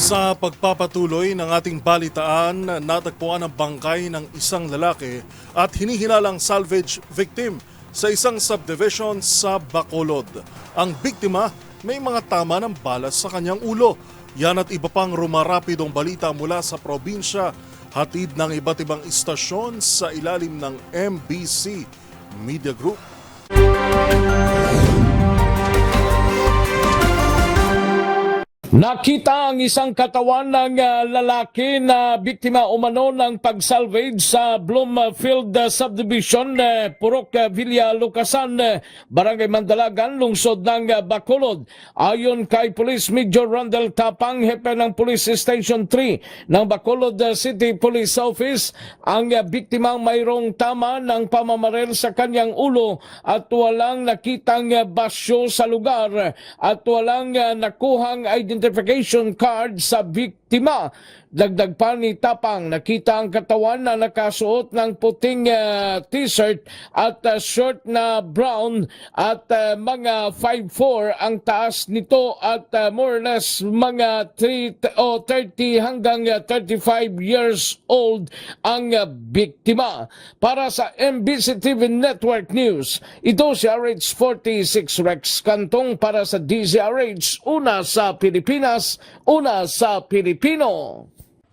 Sa pagpapatuloy ng ating balitaan, natagpuan ang bangkay ng isang lalaki at hinihinalang salvage victim sa isang subdivision sa Bacolod. Ang biktima may mga tama ng balas sa kanyang ulo. Yan at iba pang rumarapidong balita mula sa probinsya, hatid ng iba't ibang istasyon sa ilalim ng MBC Media Group. Nakita ang isang katawan ng lalaki na biktima umano ng pag-salvage sa Bloomfield Subdivision, Purok Villa Lucasan, Barangay Mandalagan, lungsod ng Bacolod. Ayon kay Police Major Randall Tapang, hepe ng Police Station 3 ng Bacolod City Police Office, ang biktimang mayroong tama ng pamamaril sa kanyang ulo at walang nakitang basyo sa lugar at walang nakuhang identification card sa biktima. Dagdag pa ni Tapang, nakita ang katawan na nakasuot ng puting t-shirt at short na brown at mga 5'4" ang taas nito at more or less mga 30 hanggang 35 years old ang biktima. Para sa MBC TV Network News, ito si RH46 Rex Cantong para sa DZRH, una sa Pilipinas, una sa Pilipino.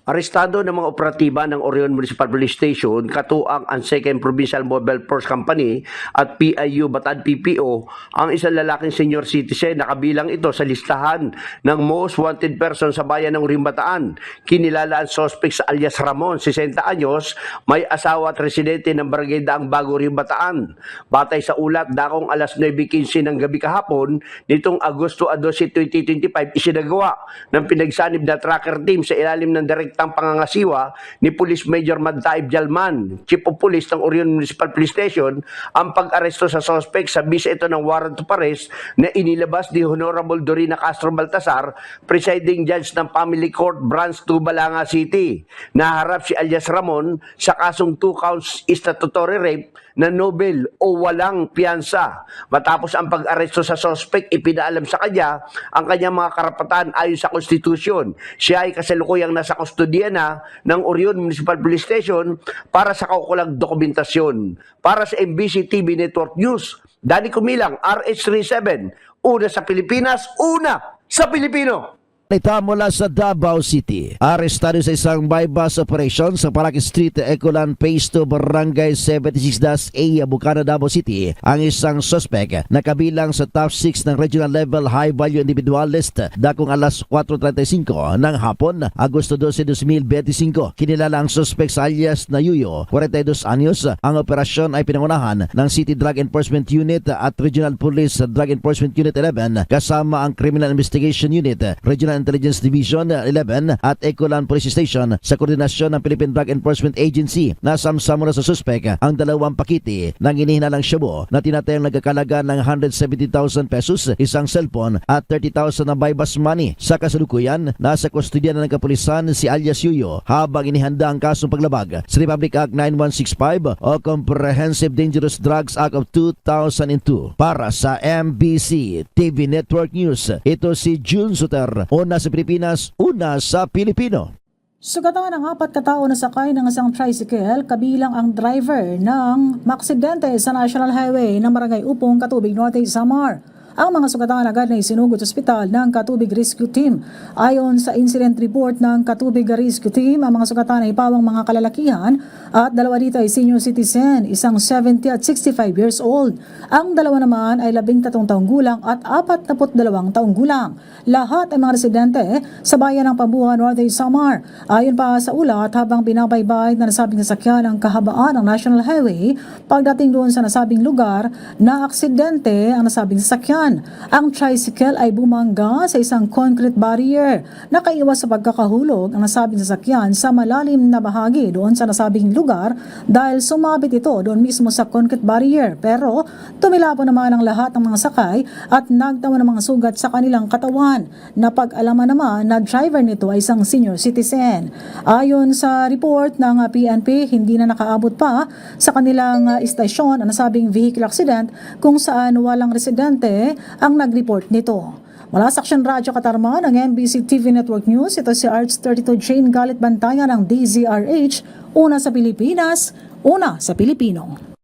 Arestado ng mga operatiba ng Orion Municipal Police Station, katuang ang 2nd Provincial Mobile Force Company at PIU Bataan PPO ang isang lalaking senior citizen na kabilang ito sa listahan ng most wanted person sa bayan ng Orion Bataan. Kinilala ang suspect sa alias Ramon, 60 anyos, may asawa at residente ng Barangay Daang Bago, Orion Bataan. Batay sa ulat, dakong alas 9:15 ng gabi kahapon, nitong Agosto 12, 2025, isinagawa ng pinagsanib na tracker team sa ilalim ng direktang pangangasiwa ni Police Major Madtaib Jalman, Chief of Police ng Orion Municipal Police Station, ang pag-aresto sa suspect sa bisa ito ng warrant of arrest na inilabas ni Honorable Dorina Castro Baltasar, Presiding Judge ng Family Court Branch 2 Balanga City. Naharap si alias Ramon sa kasong 2 counts statutory rape na nobel o walang piyansa. Matapos ang pag-aresto sa suspect, ipinaalam sa kanya ang kanyang mga karapatan ayon sa konstitusyon. Siya ay kasalukuyang nasa kustodiya na ng Orion Municipal Police Station para sa kaukulang dokumentasyon. Para sa MBC TV Network News, Danny Kumilang, RH37, una sa Pilipinas, una sa Pilipino. Ita mula sa Davao City. Arestado sa isang bypass operation sa Paraki Street, Ecolan, Phase 2, Barangay 76-A, Bukana, Davao City, ang isang suspect na kabilang sa top 6 ng regional level high value individual list dakong alas 4:35 ng hapon, Agosto 12, 2025. Kinilala ang suspect sa alias na Yuyo, 42 anyos. Ang operasyon ay pinangunahan ng City Drug Enforcement Unit at Regional Police Drug Enforcement Unit 11 kasama ang Criminal Investigation Unit, Regional Intelligence Division 11 at Ecolan Police Station sa koordinasyon ng Philippine Drug Enforcement Agency. Nasamsamo na sa suspect ang 2 pakiti ng inihinalang shabu na tinatayang nagkakalaga ng 170,000 pesos, isang cellphone at 30,000 na bypass money. Sa kasalukuyan, nasa kustodiya na ng kapulisan si alias Yuyo habang inihanda ang kasong paglabag sa Republic Act 9165 o Comprehensive Dangerous Drugs Act of 2002. Para sa MBC TV Network News, ito si June Suter, una sa Pilipinas, una sa Pilipino. Sugatan ang 4 katao na sakay ng isang tricycle, kabilang ang driver ng maaksidente sa National Highway ng Barangay Upong, Katubig Norte, Samar. Ang mga sugatan agad na isinugod sa ospital ng Katubig Rescue Team. Ayon sa incident report ng Katubig Rescue Team, ang mga sugatan ay pawang mga kalalakihan at 2 dito ay senior citizen, isang 70 at 65 years old. Ang 2 naman ay 13 taong gulang at 42 taong gulang. Lahat ay mga residente sa bayan ng Pambuhan, Norte, Samar. Ayon pa sa ulat, habang binabaybay na nasabing sasakyan ang kahabaan ng National Highway, pagdating doon sa nasabing lugar, na aksidente ang nasabing sasakyan. Ang tricycle ay bumangga sa isang concrete barrier. Nakaiwas sa pagkakahulog ang nasabing sasakyan sa malalim na bahagi doon sa nasabing lugar dahil sumabit ito doon mismo sa concrete barrier. Pero tumilapon naman ang lahat ng mga sakay at nagtawa ng mga sugat sa kanilang katawan. Napag-alaman naman na driver nito ay isang senior citizen. Ayon sa report ng PNP, hindi na nakaabot pa sa kanilang istasyon ang nasabing vehicle accident kung saan walang residente ang nag-report nito. Mula sa Action Radio Katarman ng MBC TV Network News, ito si Arts 32 Jane Galit Bantayan ng DZRH, una sa Pilipinas, una sa Pilipino.